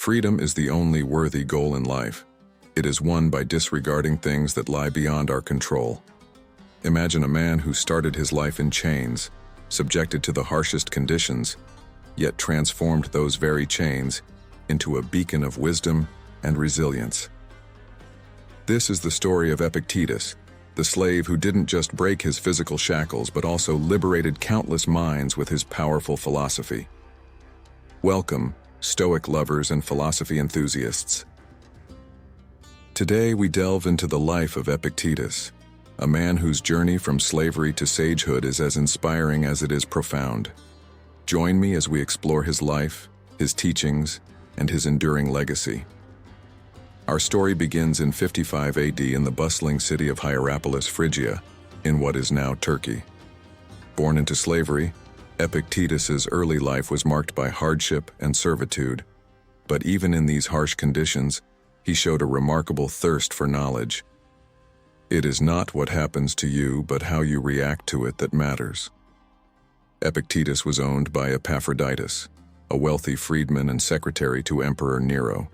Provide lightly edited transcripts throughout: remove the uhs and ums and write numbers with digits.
Freedom is the only worthy goal in life. It is won by disregarding things that lie beyond our control. Imagine a man who started his life in chains, subjected to the harshest conditions, yet transformed those very chains into a beacon of wisdom and resilience. This is the story of Epictetus, the slave who didn't just break his physical shackles but also liberated countless minds with his powerful philosophy. Welcome, Stoic lovers and philosophy enthusiasts. Today we delve into the life of Epictetus, a man whose journey from slavery to sagehood is as inspiring as it is profound. Join me as we explore his life, his teachings, and his enduring legacy. Our story begins in 55 AD in the bustling city of Hierapolis, Phrygia, in what is now Turkey. Born into slavery, Epictetus's early life was marked by hardship and servitude. But even in these harsh conditions, he showed a remarkable thirst for knowledge. It is not what happens to you, but how you react to it that matters. Epictetus was owned by Epaphroditus, a wealthy freedman and secretary to Emperor Nero.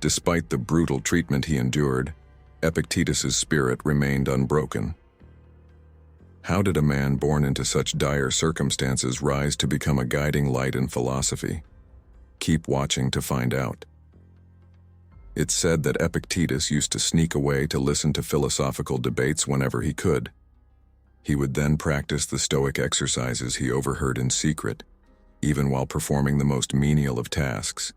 Despite the brutal treatment he endured, Epictetus's spirit remained unbroken. How did a man born into such dire circumstances rise to become a guiding light in philosophy? Keep watching to find out. It's said that Epictetus used to sneak away to listen to philosophical debates whenever he could. He would then practice the Stoic exercises he overheard in secret, even while performing the most menial of tasks,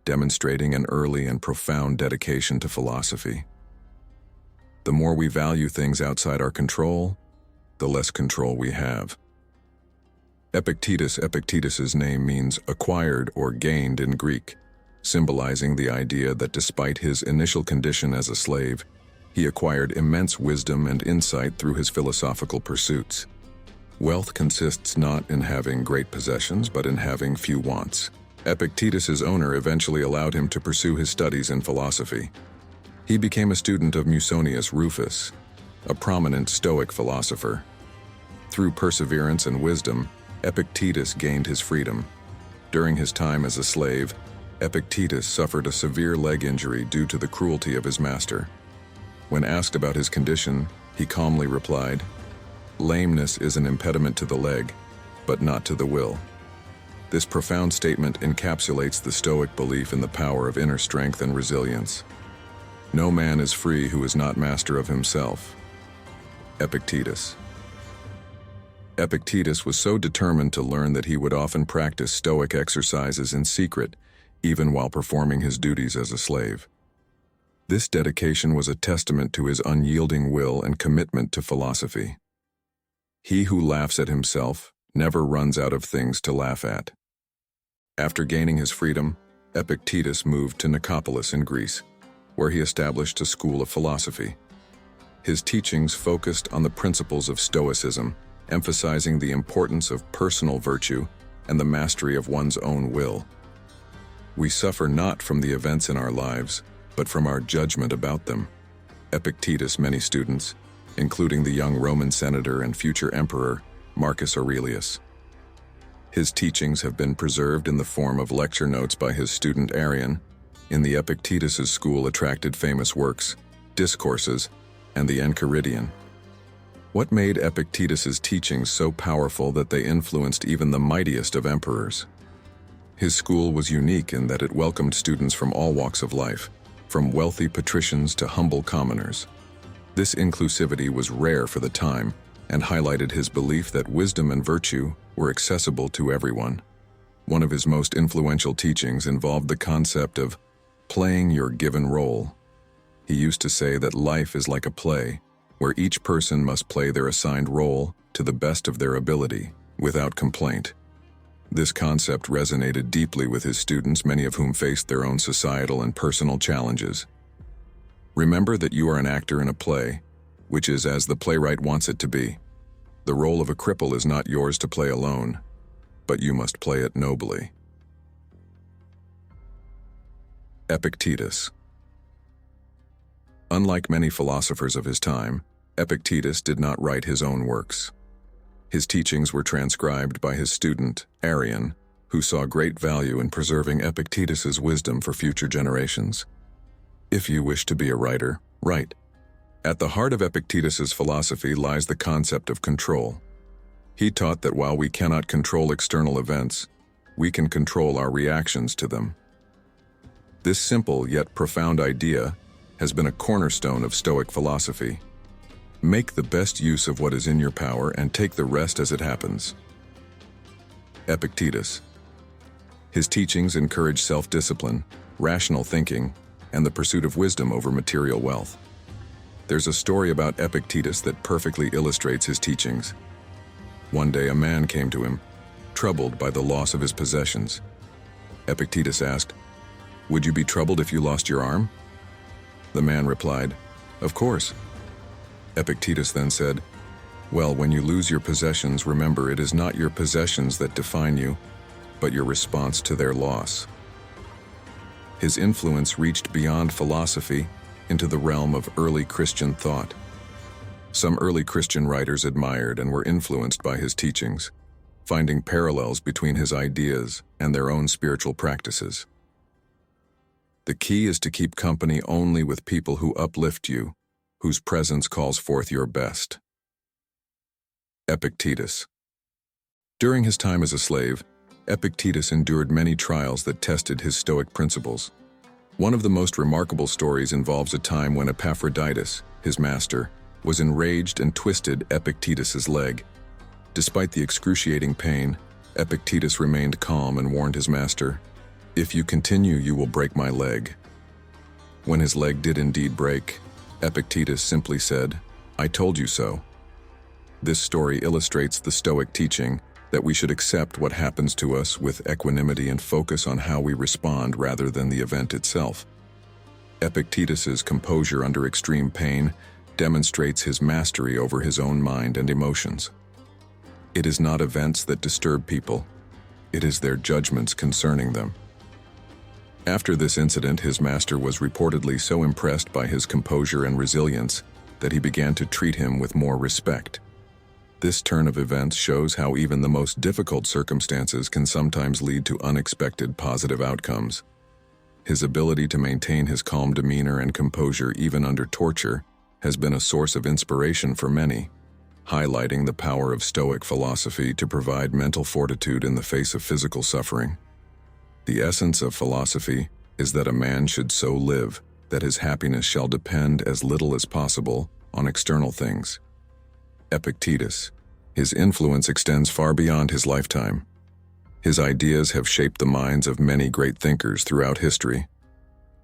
demonstrating an early and profound dedication to philosophy. The more we value things outside our control, the less control we have. Epictetus's name means acquired or gained in Greek, symbolizing the idea that despite his initial condition as a slave, he acquired immense wisdom and insight through his philosophical pursuits. Wealth consists not in having great possessions, but in having few wants. Epictetus's owner eventually allowed him to pursue his studies in philosophy. He became a student of Musonius Rufus, a prominent Stoic philosopher. Through perseverance and wisdom, Epictetus gained his freedom. During his time as a slave, Epictetus suffered a severe leg injury due to the cruelty of his master. When asked about his condition, he calmly replied, "Lameness is an impediment to the leg, but not to the will." This profound statement encapsulates the Stoic belief in the power of inner strength and resilience. No man is free who is not master of himself. Epictetus. Epictetus was so determined to learn that he would often practice Stoic exercises in secret, even while performing his duties as a slave. This dedication was a testament to his unyielding will and commitment to philosophy. He who laughs at himself never runs out of things to laugh at. After gaining his freedom, Epictetus moved to Nicopolis in Greece, where he established a school of philosophy. His teachings focused on the principles of Stoicism, emphasizing the importance of personal virtue and the mastery of one's own will. We suffer not from the events in our lives, but from our judgment about them. Epictetus' many students, including the young Roman senator and future emperor, Marcus Aurelius. His teachings have been preserved in the form of lecture notes by his student Arrian. In the Epictetus' school attracted famous works, discourses, and the Enchiridion. What made Epictetus' teachings so powerful that they influenced even the mightiest of emperors? His school was unique in that it welcomed students from all walks of life, from wealthy patricians to humble commoners. This inclusivity was rare for the time and highlighted his belief that wisdom and virtue were accessible to everyone. One of his most influential teachings involved the concept of playing your given role. He used to say that life is like a play, where each person must play their assigned role to the best of their ability, without complaint. This concept resonated deeply with his students, many of whom faced their own societal and personal challenges. Remember that you are an actor in a play, which is as the playwright wants it to be. The role of a cripple is not yours to play alone, but you must play it nobly. Epictetus. Unlike many philosophers of his time, Epictetus did not write his own works. His teachings were transcribed by his student, Arrian, who saw great value in preserving Epictetus's wisdom for future generations. If you wish to be a writer, write. At the heart of Epictetus's philosophy lies the concept of control. He taught that while we cannot control external events, we can control our reactions to them. This simple yet profound idea has been a cornerstone of Stoic philosophy. Make the best use of what is in your power and take the rest as it happens. Epictetus. His teachings encourage self-discipline, rational thinking, and the pursuit of wisdom over material wealth. There's a story about Epictetus that perfectly illustrates his teachings. One day a man came to him, troubled by the loss of his possessions. Epictetus asked, "Would you be troubled if you lost your arm?" The man replied, "Of course." Epictetus then said, "Well, when you lose your possessions, remember it is not your possessions that define you, but your response to their loss." His influence reached beyond philosophy into the realm of early Christian thought. Some early Christian writers admired and were influenced by his teachings, finding parallels between his ideas and their own spiritual practices. The key is to keep company only with people who uplift you, whose presence calls forth your best. Epictetus. During his time as a slave, Epictetus endured many trials that tested his Stoic principles. One of the most remarkable stories involves a time when Epaphroditus, his master, was enraged and twisted Epictetus's leg. Despite the excruciating pain, Epictetus remained calm and warned his master, "If you continue, you will break my leg." When his leg did indeed break, Epictetus simply said, "I told you so." This story illustrates the Stoic teaching that we should accept what happens to us with equanimity and focus on how we respond rather than the event itself. Epictetus's composure under extreme pain demonstrates his mastery over his own mind and emotions. It is not events that disturb people, it is their judgments concerning them. After this incident, his master was reportedly so impressed by his composure and resilience that he began to treat him with more respect. This turn of events shows how even the most difficult circumstances can sometimes lead to unexpected positive outcomes. His ability to maintain his calm demeanor and composure even under torture has been a source of inspiration for many, highlighting the power of Stoic philosophy to provide mental fortitude in the face of physical suffering. The essence of philosophy is that a man should so live that his happiness shall depend as little as possible on external things. Epictetus. His influence extends far beyond his lifetime. His ideas have shaped the minds of many great thinkers throughout history.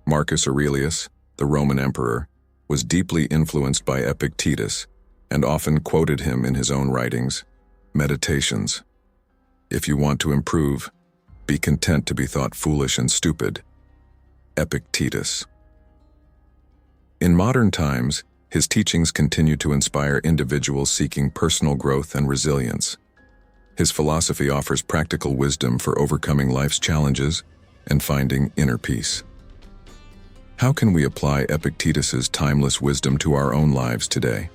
Marcus Aurelius, the Roman emperor, was deeply influenced by Epictetus and often quoted him in his own writings, Meditations. If you want to improve, be content to be thought foolish and stupid. Epictetus. In modern times, his teachings continue to inspire individuals seeking personal growth and resilience. His philosophy offers practical wisdom for overcoming life's challenges and finding inner peace. How can we apply Epictetus's timeless wisdom to our own lives today?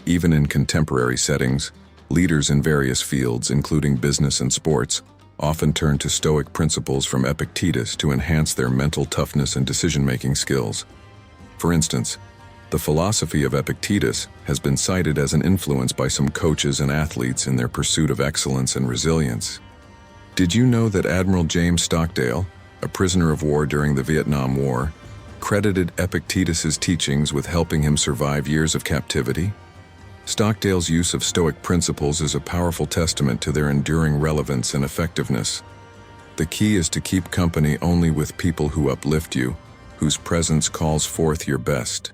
Even in contemporary settings, leaders in various fields, including business and sports, often turn to Stoic principles from Epictetus to enhance their mental toughness and decision-making skills. For instance, the philosophy of Epictetus has been cited as an influence by some coaches and athletes in their pursuit of excellence and resilience. Did you know that Admiral James Stockdale, a prisoner of war during the Vietnam War, credited Epictetus's teachings with helping him survive years of captivity? Stockdale's use of Stoic principles is a powerful testament to their enduring relevance and effectiveness. The key is to keep company only with people who uplift you, whose presence calls forth your best.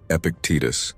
Epictetus.